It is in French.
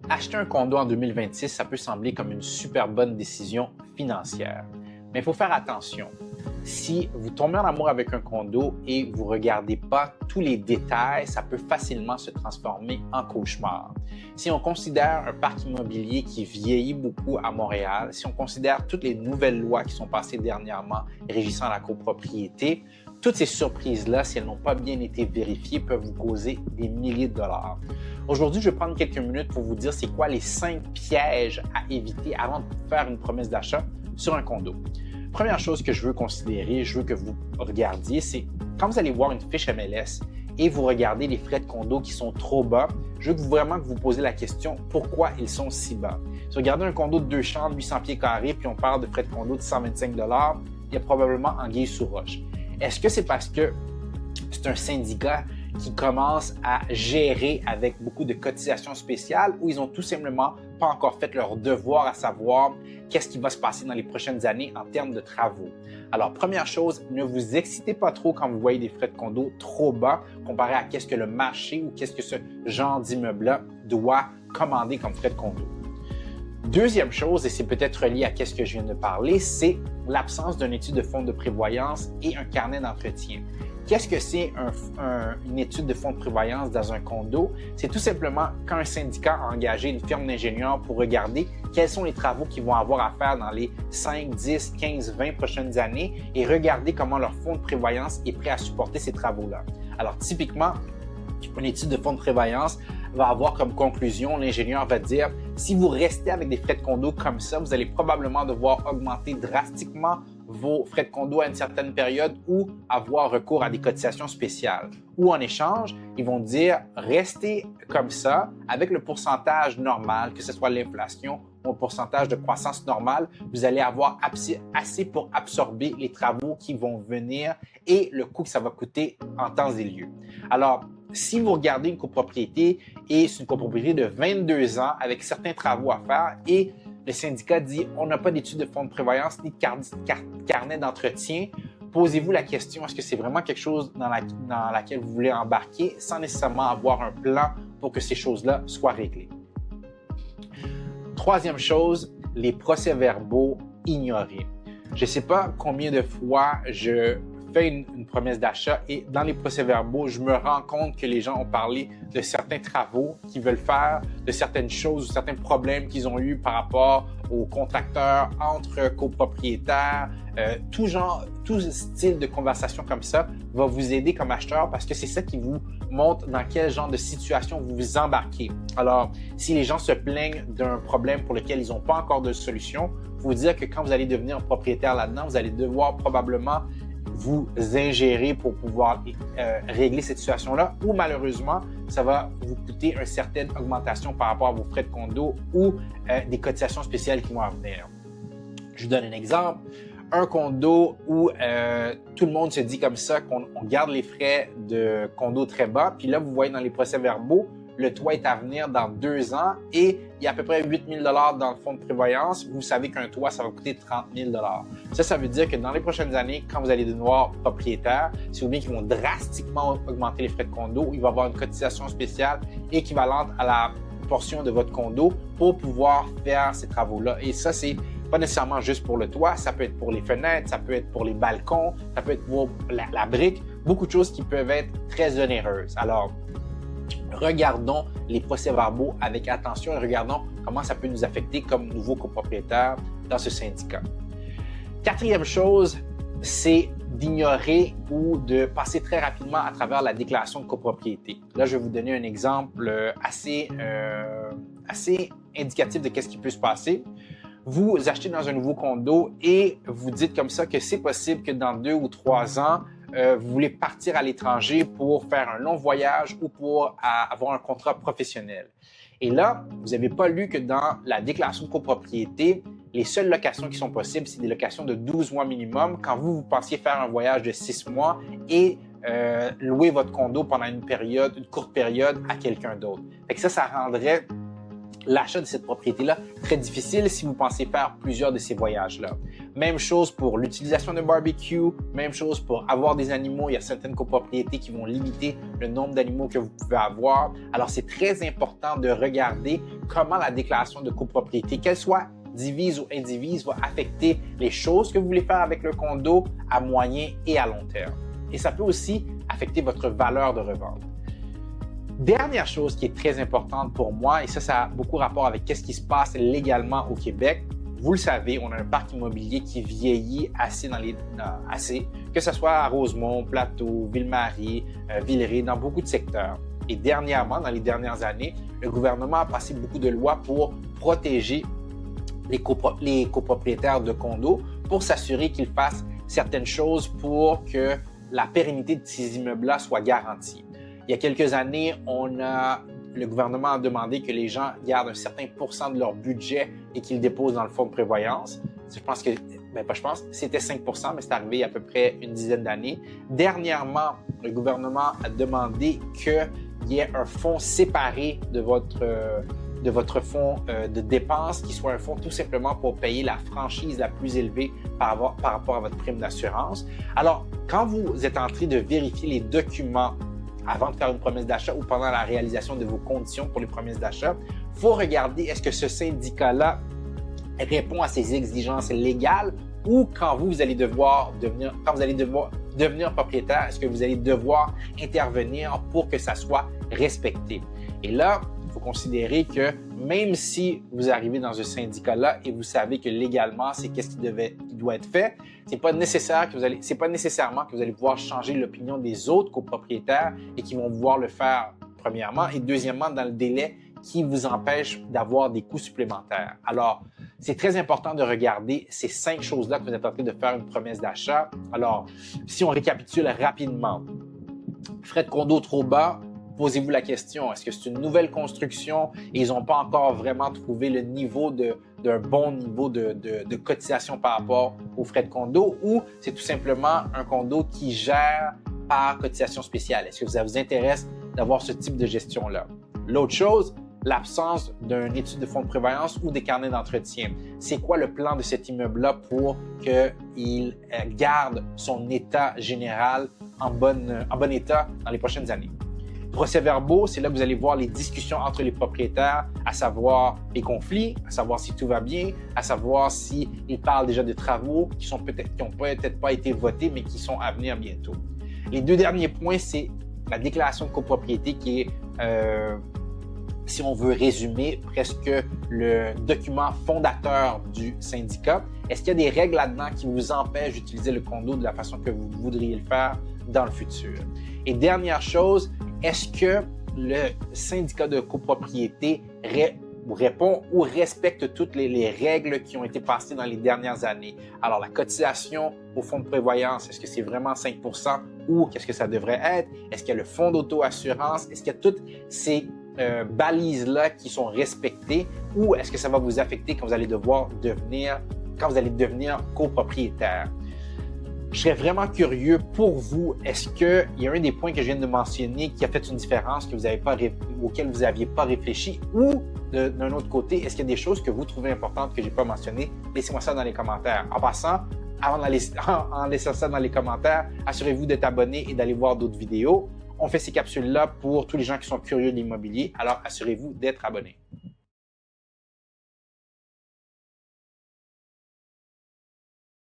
Acheter un condo en 2026, ça peut sembler comme une super bonne décision financière. Mais il faut faire attention. Si vous tombez en amour avec un condo et vous ne regardez pas tous les détails, ça peut facilement se transformer en cauchemar. Si on considère un parc immobilier qui vieillit beaucoup à Montréal, si on considère toutes les nouvelles lois qui sont passées dernièrement régissant la copropriété, toutes ces surprises-là, si elles n'ont pas bien été vérifiées, peuvent vous causer des milliers de dollars. Aujourd'hui, je vais prendre quelques minutes pour vous dire c'est quoi les 5 pièges à éviter avant de faire une promesse d'achat sur un condo. Première chose que je veux considérer, je veux que vous regardiez, c'est quand vous allez voir une fiche MLS et vous regardez les frais de condo qui sont trop bas, je veux vraiment que vous posez la question pourquoi ils sont si bas. Si vous regardez un condo de 2 chambres, 800 pieds carrés, puis on parle de frais de condo de 125 $, il y a probablement anguille sous roche. Est-ce que c'est parce que c'est un syndicat qui commence à gérer avec beaucoup de cotisations spéciales ou ils ont tout simplement pas encore fait leur devoir à savoir qu'est-ce qui va se passer dans les prochaines années en termes de travaux? Alors, première chose, ne vous excitez pas trop quand vous voyez des frais de condo trop bas comparé à qu'est-ce que le marché ou qu'est-ce que ce genre d'immeuble-là doit commander comme frais de condo. Deuxième chose, et c'est peut-être relié à ce que je viens de parler, c'est l'absence d'une étude de fonds de prévoyance et un carnet d'entretien. Qu'est-ce que c'est une étude de fonds de prévoyance dans un condo? C'est tout simplement quand un syndicat a engagé une firme d'ingénieurs pour regarder quels sont les travaux qu'ils vont avoir à faire dans les 5, 10, 15, 20 prochaines années et regarder comment leur fonds de prévoyance est prêt à supporter ces travaux-là. Alors, typiquement, une étude de fonds de prévoyance va avoir comme conclusion, l'ingénieur va dire, si vous restez avec des frais de condo comme ça, vous allez probablement devoir augmenter drastiquement vos frais de condo à une certaine période ou avoir recours à des cotisations spéciales. Ou en échange, ils vont dire, restez comme ça avec le pourcentage normal, que ce soit l'inflation ou un pourcentage de croissance normale, vous allez avoir assez pour absorber les travaux qui vont venir et le coût que ça va coûter en temps et lieu. Alors, si vous regardez une copropriété et c'est une copropriété de 22 ans avec certains travaux à faire et le syndicat dit on n'a pas d'études de fonds de prévoyance ni de carnet d'entretien, posez-vous la question est-ce que c'est vraiment quelque chose dans laquelle vous voulez embarquer sans nécessairement avoir un plan pour que ces choses-là soient réglées. Troisième chose, les procès-verbaux ignorés. Je ne sais pas combien de fois je fais une promesse d'achat et dans les procès-verbaux, je me rends compte que les gens ont parlé de certains travaux qu'ils veulent faire, de certaines choses ou certains problèmes qu'ils ont eu par rapport aux contracteurs, entre copropriétaires, tout style de conversation comme ça va vous aider comme acheteur parce que c'est ça qui vous montre dans quel genre de situation vous vous embarquez. Alors, si les gens se plaignent d'un problème pour lequel ils n'ont pas encore de solution, il faut dire que quand vous allez devenir propriétaire là-dedans, vous allez devoir probablement vous ingérer pour pouvoir régler cette situation-là ou malheureusement, ça va vous coûter une certaine augmentation par rapport à vos frais de condo ou des cotisations spéciales qui vont en venir. Je vous donne un exemple. Un condo où tout le monde se dit comme ça qu'on garde les frais de condo très bas, puis là, vous voyez dans les procès-verbaux, le toit est à venir dans 2 ans et il y a à peu près 8 000 $ dans le fonds de prévoyance. Vous savez qu'un toit, ça va coûter 30 000 $. Ça veut dire que dans les prochaines années, quand vous allez devenir propriétaire, c'est ou bien qu'ils vont drastiquement augmenter les frais de condo, il va y avoir une cotisation spéciale équivalente à la portion de votre condo pour pouvoir faire ces travaux-là. Et ça, c'est pas nécessairement juste pour le toit, ça peut être pour les fenêtres, ça peut être pour les balcons, ça peut être pour la brique, beaucoup de choses qui peuvent être très onéreuses. Alors, regardons les procès-verbaux avec attention et regardons comment ça peut nous affecter comme nouveaux copropriétaires dans ce syndicat. Quatrième chose, c'est d'ignorer ou de passer très rapidement à travers la déclaration de copropriété. Là, je vais vous donner un exemple assez indicatif de ce qui peut se passer. Vous achetez dans un nouveau condo et vous dites comme ça que c'est possible que dans 2 ou 3 ans, vous voulez partir à l'étranger pour faire un long voyage ou pour avoir un contrat professionnel. Et là, vous n'avez pas lu que dans la déclaration de copropriété, les seules locations qui sont possibles, c'est des locations de 12 mois minimum quand vous pensiez faire un voyage de 6 mois et louer votre condo pendant une courte période à quelqu'un d'autre. Fait que ça rendrait l'achat de cette propriété-là très difficile si vous pensez faire plusieurs de ces voyages-là. Même chose pour l'utilisation de barbecue, même chose pour avoir des animaux. Il y a certaines copropriétés qui vont limiter le nombre d'animaux que vous pouvez avoir. Alors, c'est très important de regarder comment la déclaration de copropriété, qu'elle soit divise ou indivise, va affecter les choses que vous voulez faire avec le condo à moyen et à long terme. Et ça peut aussi affecter votre valeur de revente. Dernière chose qui est très importante pour moi, et ça a beaucoup rapport avec ce qui se passe légalement au Québec. Vous le savez, on a un parc immobilier qui vieillit assez, que ce soit à Rosemont, Plateau, Ville-Marie, Villeray, dans beaucoup de secteurs. Et dernièrement, dans les dernières années, le gouvernement a passé beaucoup de lois pour protéger les copropriétaires de condos pour s'assurer qu'ils fassent certaines choses pour que la pérennité de ces immeubles-là soit garantie. Il y a quelques années, le gouvernement a demandé que les gens gardent un certain pourcent de leur budget et qu'ils déposent dans le fonds de prévoyance. Je pense que, c'était 5%, mais c'est arrivé il y a à peu près une dizaine d'années. Dernièrement, le gouvernement a demandé qu'il y ait un fonds séparé de votre fonds de dépenses, qui soit un fonds tout simplement pour payer la franchise la plus élevée par rapport à votre prime d'assurance. Alors, quand vous êtes en train de vérifier les documents avant de faire une promesse d'achat ou pendant la réalisation de vos conditions pour les promesses d'achat, il faut regarder est-ce que ce syndicat-là répond à ces exigences légales ou quand vous allez devoir devenir propriétaire, est-ce que vous allez devoir intervenir pour que ça soit respecté. Et là, il faut considérer que même si vous arrivez dans ce syndicat-là et vous savez que légalement, c'est qu'est-ce qui doit être fait, c'est pas nécessairement que vous allez pouvoir changer l'opinion des autres copropriétaires et qui vont pouvoir le faire premièrement et deuxièmement dans le délai qui vous empêche d'avoir des coûts supplémentaires. Alors, c'est très important de regarder ces 5 choses-là que vous êtes en train de faire une promesse d'achat. Alors, si on récapitule rapidement, frais de condo trop bas, posez-vous la question, est-ce que c'est une nouvelle construction et ils n'ont pas encore vraiment trouvé le niveau d'un bon niveau de cotisation par rapport aux frais de condo ou c'est tout simplement un condo qui gère par cotisation spéciale? Est-ce que ça vous intéresse d'avoir ce type de gestion-là? L'autre chose, l'absence d'une étude de fonds de prévoyance ou des carnets d'entretien. C'est quoi le plan de cet immeuble-là pour qu'il garde son état général en bon état dans les prochaines années? Procès-verbaux, c'est là que vous allez voir les discussions entre les propriétaires, à savoir les conflits, à savoir si tout va bien, à savoir s'ils parlent déjà de travaux qui n'ont peut-être pas été votés, mais qui sont à venir bientôt. Les 2 derniers points, c'est la déclaration de copropriété qui est, si on veut résumer, presque le document fondateur du syndicat. Est-ce qu'il y a des règles là-dedans qui vous empêchent d'utiliser le condo de la façon que vous voudriez le faire dans le futur? Et dernière chose, est-ce que le syndicat de copropriété répond ou respecte toutes les règles qui ont été passées dans les dernières années? Alors, la cotisation au fonds de prévoyance, est-ce que c'est vraiment 5% ou qu'est-ce que ça devrait être? Est-ce qu'il y a le fonds d'auto-assurance? Est-ce qu'il y a toutes ces balises-là qui sont respectées ou est-ce que ça va vous affecter quand vous allez devenir copropriétaire? Je serais vraiment curieux pour vous, est-ce qu'il y a un des points que je viens de mentionner qui a fait une différence auquel vous n'aviez pas réfléchi ou d'un autre côté, est-ce qu'il y a des choses que vous trouvez importantes que je n'ai pas mentionnées? Laissez-moi ça dans les commentaires. En passant, en laissant ça dans les commentaires, assurez-vous d'être abonné et d'aller voir d'autres vidéos. On fait ces capsules-là pour tous les gens qui sont curieux de l'immobilier, alors assurez-vous d'être abonné.